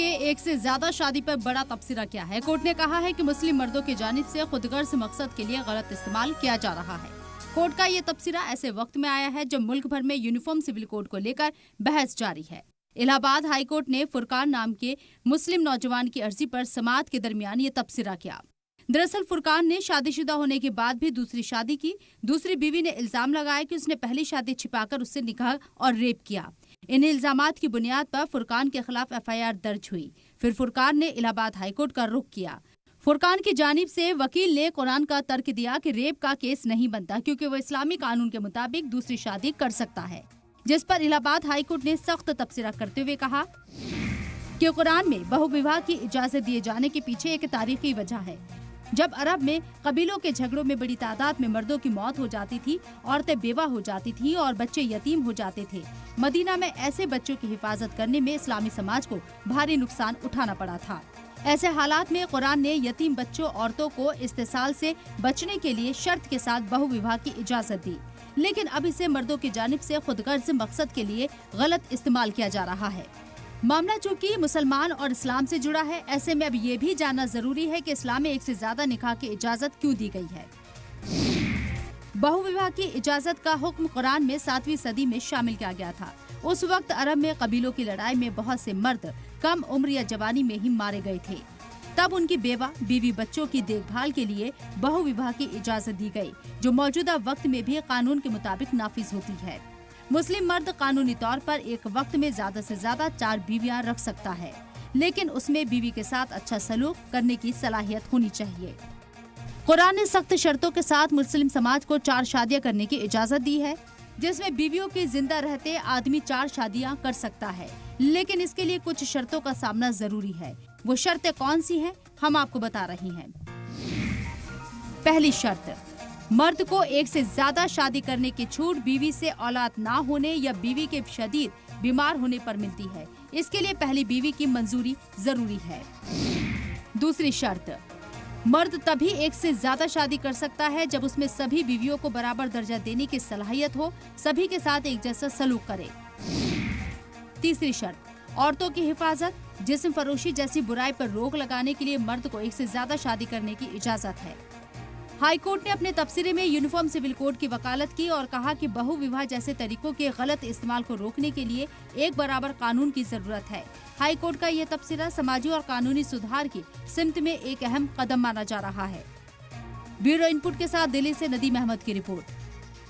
के एक से ज्यादा शादी पर बड़ा तबसरा किया है। कोर्ट ने कहा है कि मुस्लिम मर्दों की जानिब से खुदगर्ज मकसद के लिए गलत इस्तेमाल किया जा रहा है। कोर्ट का ये तबसरा ऐसे वक्त में आया है जब मुल्क भर में यूनिफॉर्म सिविल कोड को लेकर बहस जारी है। इलाहाबाद हाई कोर्ट ने फुरकान नाम के मुस्लिम नौजवान की अर्जी पर समाअत के दरमियान ये तबसरा किया। दरअसल फुरकान ने शादीशुदा होने के बाद भी दूसरी शादी की। दूसरी बीवी ने इल्जाम लगाया कि उसने पहली शादी छिपाकर उससे निकाह और रेप किया। इन इल्जामात की बुनियाद पर फुरकान के खिलाफ एफआईआर दर्ज हुई। फिर फुरकान ने इलाहाबाद हाईकोर्ट का रुख किया। फुरकान की जानिब से वकील ने कुरान का तर्क दिया कि रेप का केस नहीं बनता क्योंकि वो इस्लामी कानून के मुताबिक दूसरी शादी कर सकता है, जिस पर इलाहाबाद हाईकोर्ट ने सख्त तबसरा करते हुए कहा कि कुरान में बहुविवाह की इजाजत दिए जाने के पीछे एक तारीखी वजह है। जब अरब में कबीलों के झगड़ों में बड़ी तादाद में मर्दों की मौत हो जाती थी, औरतें बेवा हो जाती थी और बच्चे यतीम हो जाते थे, मदीना में ऐसे बच्चों की हिफाजत करने में इस्लामी समाज को भारी नुकसान उठाना पड़ा था। ऐसे हालात में कुरान ने यतीम बच्चों औरतों को इस्तेसाल से बचने के लिए शर्त के साथ बहुविवाह की इजाजत दी, लेकिन अब इसे मर्दों की जानिब से खुदगर्ज मकसद के लिए गलत इस्तेमाल किया जा रहा है। मामला चूँकि मुसलमान और इस्लाम से जुड़ा है, ऐसे में अब ये भी जानना जरूरी है कि इस्लाम में एक से ज्यादा निकाह की इजाजत क्यों दी गई है। बहुविवाह की इजाजत का हुक्म कुरान में 7वीं सदी में शामिल किया गया था। उस वक्त अरब में कबीलों की लड़ाई में बहुत से मर्द कम उम्र या जवानी में ही मारे गए थे। तब उनकी बेवा बीवी बच्चों की देखभाल के लिए बहुविवाह की इजाजत दी गई, जो मौजूदा वक्त में भी कानून के मुताबिक नाफिज होती है। मुस्लिम मर्द कानूनी तौर पर एक वक्त में ज्यादा से ज्यादा 4 बीवियां रख सकता है, लेकिन उसमें बीवी के साथ अच्छा सलूक करने की सलाहियत होनी चाहिए। कुरान ने सख्त शर्तों के साथ मुस्लिम समाज को 4 शादियां करने की इजाजत दी है, जिसमें बीवियों की जिंदा रहते आदमी 4 शादियां कर सकता है, लेकिन इसके लिए कुछ शर्तों का सामना जरूरी है। वो शर्तें कौन सी हैं, हम आपको बता रहे हैं। पहली शर्त, मर्द को एक से ज्यादा शादी करने की छूट बीवी से औलाद ना होने या बीवी के शदीद बीमार होने पर मिलती है। इसके लिए पहली बीवी की मंजूरी जरूरी है। दूसरी शर्त, मर्द तभी एक से ज्यादा शादी कर सकता है जब उसमें सभी बीवियों को बराबर दर्जा देने की सलाहियत हो, सभी के साथ एक जैसा सलूक करे। तीसरी शर्त, औरतों की हिफाजत, जिस्म फरोशी जैसी बुराई पर रोक लगाने के लिए मर्द को एक से ज्यादा शादी करने की इजाजत है। हाईकोर्ट ने अपने तबसरे में यूनिफॉर्म सिविल कोड की वकालत की और कहा कि बहुविवाह जैसे तरीकों के गलत इस्तेमाल को रोकने के लिए एक बराबर कानून की जरूरत है। हाईकोर्ट का यह तबसरा समाजी और कानूनी सुधार की सिमत में एक अहम कदम माना जा रहा है। ब्यूरो इनपुट के साथ दिल्ली से नदीम अहमद की रिपोर्ट।